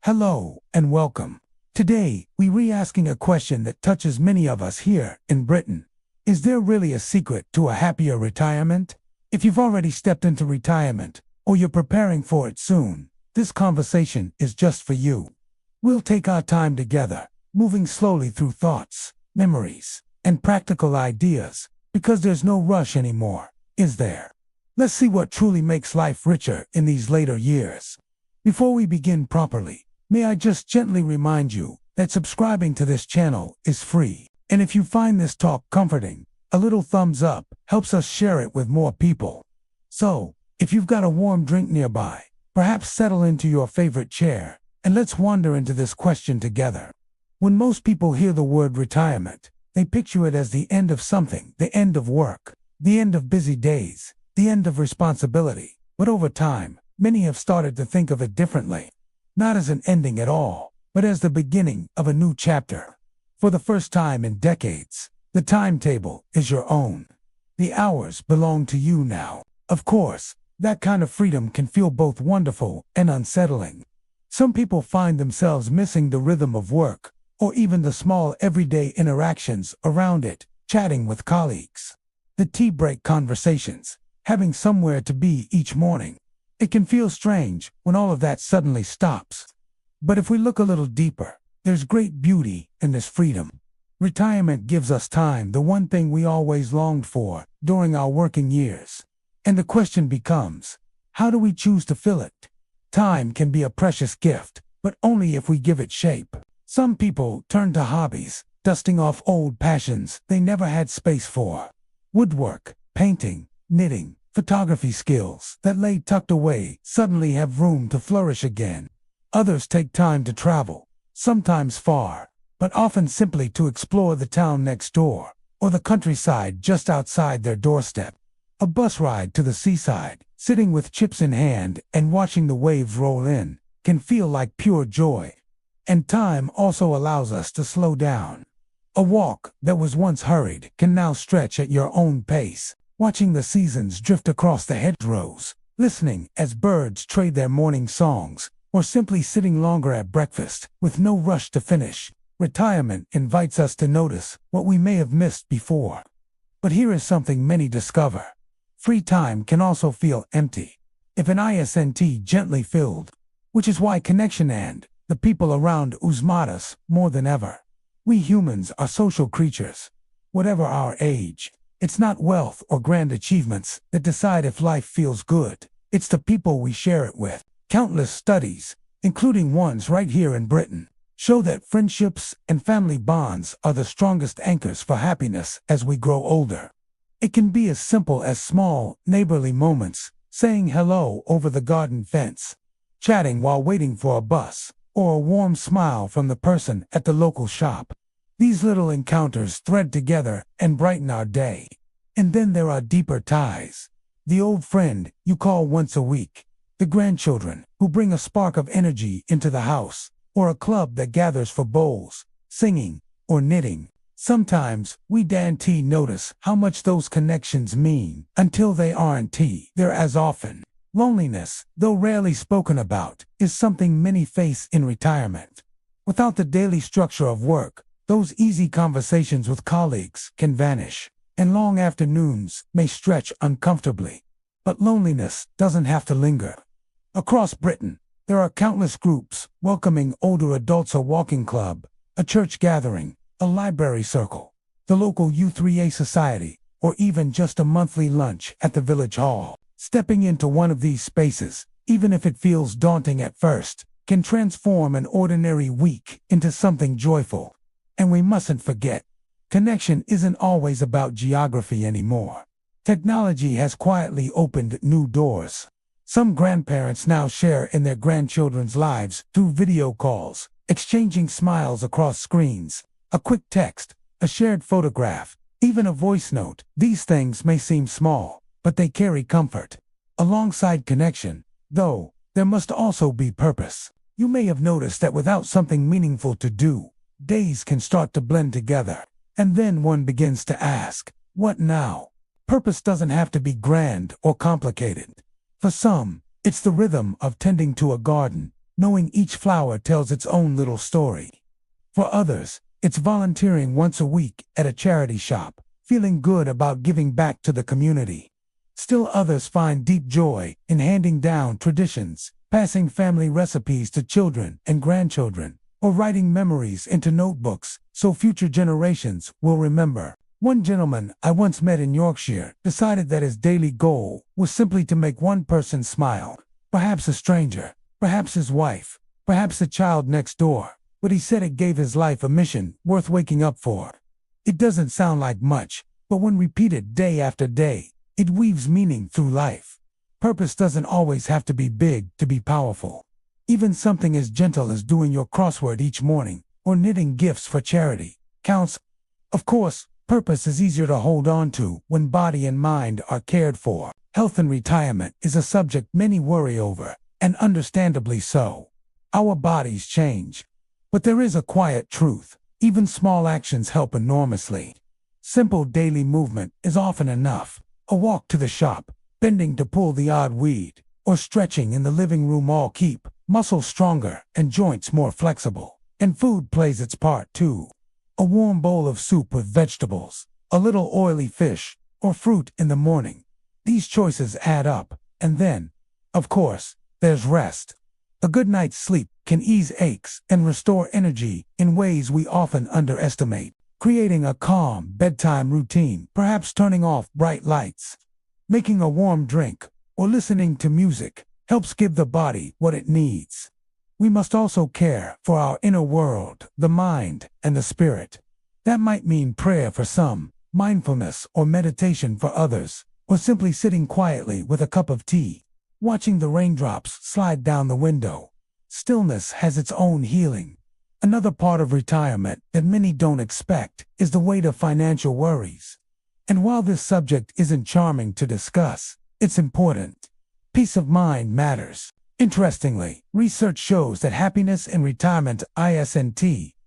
Hello and welcome. Today, we're re-asking a question that touches many of us here in Britain. Is there really a secret to a happier retirement? If you've already stepped into retirement, or you're preparing for it soon, this conversation is just for you. We'll take our time together, moving slowly through thoughts, memories, and practical ideas, because there's no rush anymore, is there? Let's see what truly makes life richer in these later years. Before we begin properly, may I just gently remind you that subscribing to this channel is free. And if you find this talk comforting, a little thumbs up helps us share it with more people. So, if you've got a warm drink nearby, perhaps settle into your favorite chair, and let's wander into this question together. When most people hear the word retirement, they picture it as the end of something, the end of work, the end of busy days, the end of responsibility. But over time, many have started to think of it differently. Not as an ending at all, but as the beginning of a new chapter. For the first time in decades, the timetable is your own. The hours belong to you now. Of course, that kind of freedom can feel both wonderful and unsettling. Some people find themselves missing the rhythm of work, or even the small everyday interactions around it, chatting with colleagues, the tea break conversations, having somewhere to be each morning. It can feel strange when all of that suddenly stops. But if we look a little deeper, there's great beauty in this freedom. Retirement gives us time, the one thing we always longed for during our working years. And the question becomes, how do we choose to fill it? Time can be a precious gift, but only if we give it shape. Some people turn to hobbies, dusting off old passions they never had space for. Woodwork, painting, knitting, photography skills that lay tucked away suddenly have room to flourish again. Others take time to travel, sometimes far, but often simply to explore the town next door, or the countryside just outside their doorstep. A bus ride to the seaside, sitting with chips in hand and watching the waves roll in, can feel like pure joy. And time also allows us to slow down. A walk that was once hurried can now stretch at your own pace, watching the seasons drift across the hedgerows, listening as birds trade their morning songs, or simply sitting longer at breakfast with no rush to finish. Retirement invites us to notice what we may have missed before. But here is something many discover. Free time can also feel empty, if an isn't gently filled, which is why connection and the people around us matters more than ever. We humans are social creatures. Whatever our age, it's not wealth or grand achievements that decide if life feels good. It's the people we share it with. Countless studies, including ones right here in Britain, show that friendships and family bonds are the strongest anchors for happiness as we grow older. It can be as simple as small, neighborly moments, saying hello over the garden fence, chatting while waiting for a bus, or a warm smile from the person at the local shop. These little encounters thread together and brighten our day. And then there are deeper ties. The old friend you call once a week, the grandchildren who bring a spark of energy into the house, or a club that gathers for bowls, singing, or knitting. Sometimes we don't notice how much those connections mean until they aren't there as often. Loneliness, though rarely spoken about, is something many face in retirement. Without the daily structure of work, those easy conversations with colleagues can vanish, and long afternoons may stretch uncomfortably. But loneliness doesn't have to linger. Across Britain, there are countless groups welcoming older adults, a walking club, a church gathering, a library circle, the local U3A society, or even just a monthly lunch at the village hall. Stepping into one of these spaces, even if it feels daunting at first, can transform an ordinary week into something joyful. And we mustn't forget, connection isn't always about geography anymore. Technology has quietly opened new doors. Some grandparents now share in their grandchildren's lives through video calls, exchanging smiles across screens, a quick text, a shared photograph, even a voice note. These things may seem small, but they carry comfort. Alongside connection, though, there must also be purpose. You may have noticed that without something meaningful to do, days can start to blend together. And then one begins to ask, what now? Purpose doesn't have to be grand or complicated. For some, it's the rhythm of tending to a garden, knowing each flower tells its own little story. For others, it's volunteering once a week at a charity shop, feeling good about giving back to the community. Still others find deep joy in handing down traditions, passing family recipes to children and grandchildren, or writing memories into notebooks so future generations will remember. One gentleman I once met in Yorkshire decided that his daily goal was simply to make one person smile, perhaps a stranger, perhaps his wife, perhaps the child next door, but he said it gave his life a mission worth waking up for. It doesn't sound like much, but when repeated day after day, it weaves meaning through life. Purpose doesn't always have to be big to be powerful. Even something as gentle as doing your crossword each morning or knitting gifts for charity counts. Of course, purpose is easier to hold on to when body and mind are cared for. Health and retirement is a subject many worry over, and understandably so. Our bodies change. But there is a quiet truth. Even small actions help enormously. Simple daily movement is often enough. A walk to the shop, bending to pull the odd weed, or stretching in the living room all keep muscles stronger and joints more flexible. And food plays its part too. A warm bowl of soup with vegetables, a little oily fish, or fruit in the morning. These choices add up. And then, of course, there's rest. A good night's sleep can ease aches and restore energy in ways we often underestimate. Creating a calm bedtime routine, perhaps turning off bright lights, making a warm drink, or listening to music, helps give the body what it needs. We must also care for our inner world, the mind, and the spirit. That might mean prayer for some, mindfulness or meditation for others, or simply sitting quietly with a cup of tea, watching the raindrops slide down the window. Stillness has its own healing. Another part of retirement that many don't expect is the weight of financial worries. And while this subject isn't charming to discuss, it's important. Peace of mind matters. Interestingly, research shows that happiness in retirement isn't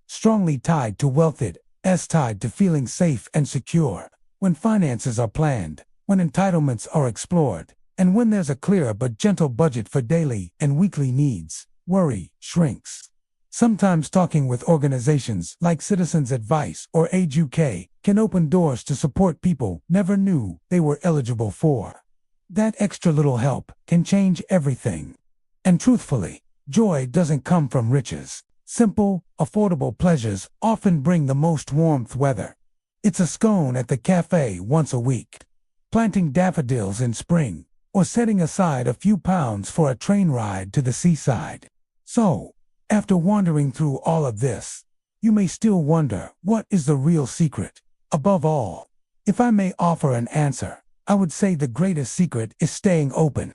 strongly tied to wealth. It's tied to feeling safe and secure. When finances are planned, when entitlements are explored, and when there's a clear but gentle budget for daily and weekly needs, worry shrinks. Sometimes talking with organizations like Citizens Advice or Age UK can open doors to support people never knew they were eligible for. That extra little help can change everything. And truthfully, joy doesn't come from riches. Simple, affordable pleasures often bring the most warmth. Whether it's a scone at the cafe once a week, planting daffodils in spring, or setting aside a few pounds for a train ride to the seaside. So, after wandering through all of this, you may still wonder, what is the real secret? Above all, if I may offer an answer, I would say the greatest secret is staying open.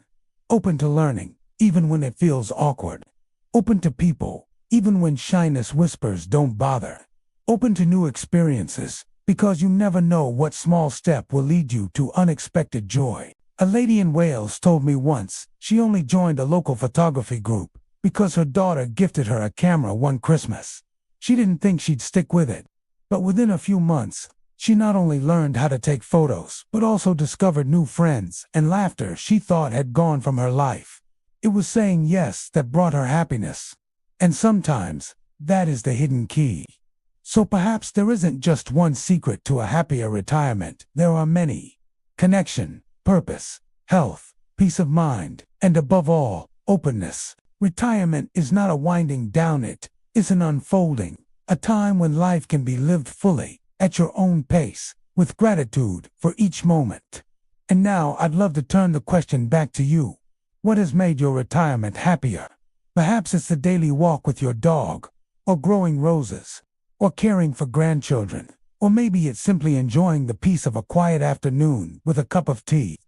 Open to learning, even when it feels awkward. Open to people, even when shyness whispers don't bother. Open to new experiences, because you never know what small step will lead you to unexpected joy. A lady in Wales told me once she only joined a local photography group because her daughter gifted her a camera one Christmas. She didn't think she'd stick with it, but within a few months, she not only learned how to take photos, but also discovered new friends and laughter she thought had gone from her life. It was saying yes that brought her happiness. And sometimes, that is the hidden key. So perhaps there isn't just one secret to a happier retirement. There are many. Connection, purpose, health, peace of mind, and above all, openness. Retirement is not a winding down, it's an unfolding, a time when life can be lived fully, at your own pace, with gratitude for each moment. And now I'd love to turn the question back to you. What has made your retirement happier? Perhaps it's the daily walk with your dog, or growing roses, or caring for grandchildren, or maybe it's simply enjoying the peace of a quiet afternoon with a cup of tea.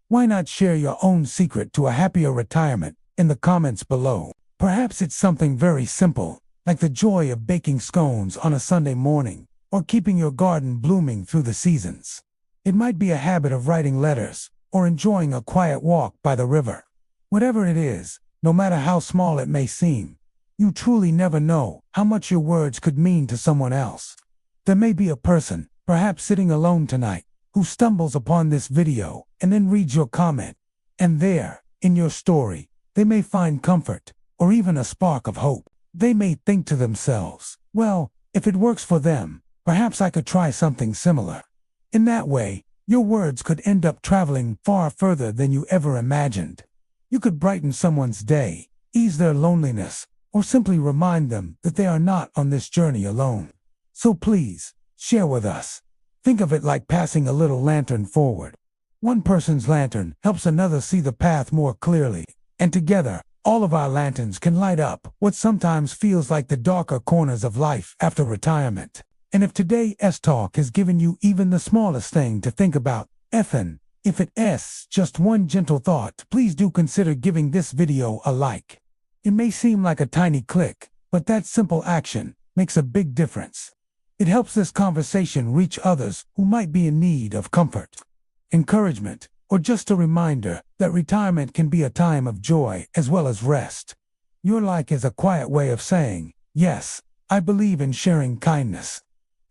Why not share your own secret to a happier retirement in the comments below? Perhaps it's something very simple, like the joy of baking scones on a Sunday morning, or keeping your garden blooming through the seasons. It might be a habit of writing letters, or enjoying a quiet walk by the river. Whatever it is, no matter how small it may seem, you truly never know how much your words could mean to someone else. There may be a person, perhaps sitting alone tonight, who stumbles upon this video and then reads your comment. And there, in your story, they may find comfort, or even a spark of hope. They may think to themselves, well, if it works for them, perhaps I could try something similar. In that way, your words could end up traveling far further than you ever imagined. You could brighten someone's day, ease their loneliness, or simply remind them that they are not on this journey alone. So please, share with us. Think of it like passing a little lantern forward. One person's lantern helps another see the path more clearly, and together, all of our lanterns can light up what sometimes feels like the darker corners of life after retirement. And if today's talk has given you even the smallest thing to think about, if it's just one gentle thought, please do consider giving this video a like. It may seem like a tiny click, but that simple action makes a big difference. It helps this conversation reach others who might be in need of comfort, encouragement, or just a reminder that retirement can be a time of joy as well as rest. Your like is a quiet way of saying, yes, I believe in sharing kindness.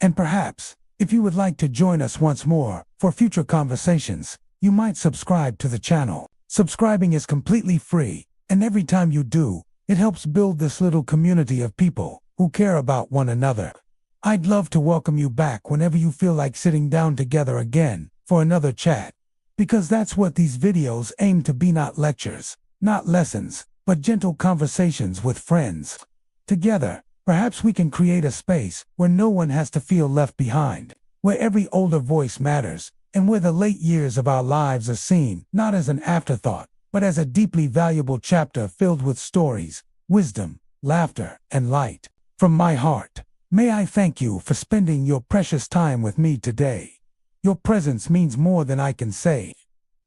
And perhaps, if you would like to join us once more for future conversations, you might subscribe to the channel. Subscribing is completely free, and every time you do, it helps build this little community of people who care about one another. I'd love to welcome you back whenever you feel like sitting down together again for another chat, because that's what these videos aim to be: not lectures, not lessons, but gentle conversations with friends. Together, perhaps we can create a space where no one has to feel left behind, where every older voice matters, and where the late years of our lives are seen not as an afterthought, but as a deeply valuable chapter filled with stories, wisdom, laughter, and light. From my heart, may I thank you for spending your precious time with me today. Your presence means more than I can say.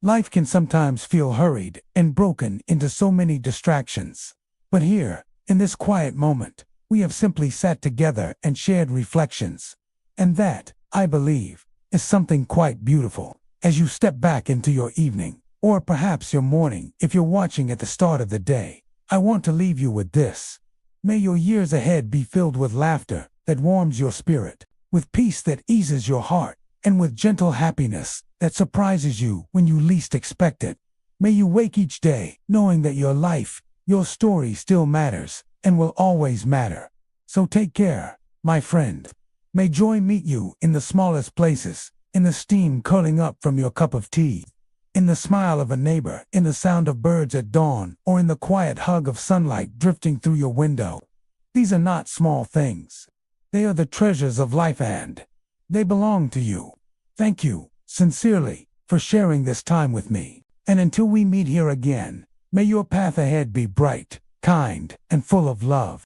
Life can sometimes feel hurried and broken into so many distractions. But here, in this quiet moment, we have simply sat together and shared reflections. And that, I believe, is something quite beautiful. As you step back into your evening, or perhaps your morning if you're watching at the start of the day, I want to leave you with this. May your years ahead be filled with laughter that warms your spirit, with peace that eases your heart, and with gentle happiness that surprises you when you least expect it. May you wake each day knowing that your life, your story still matters and will always matter. So take care, my friend. May joy meet you in the smallest places, in the steam curling up from your cup of tea, in the smile of a neighbor, in the sound of birds at dawn, or in the quiet hug of sunlight drifting through your window. These are not small things. They are the treasures of life, and they belong to you. Thank you, sincerely, for sharing this time with me. And until we meet here again, may your path ahead be bright, kind, and full of love.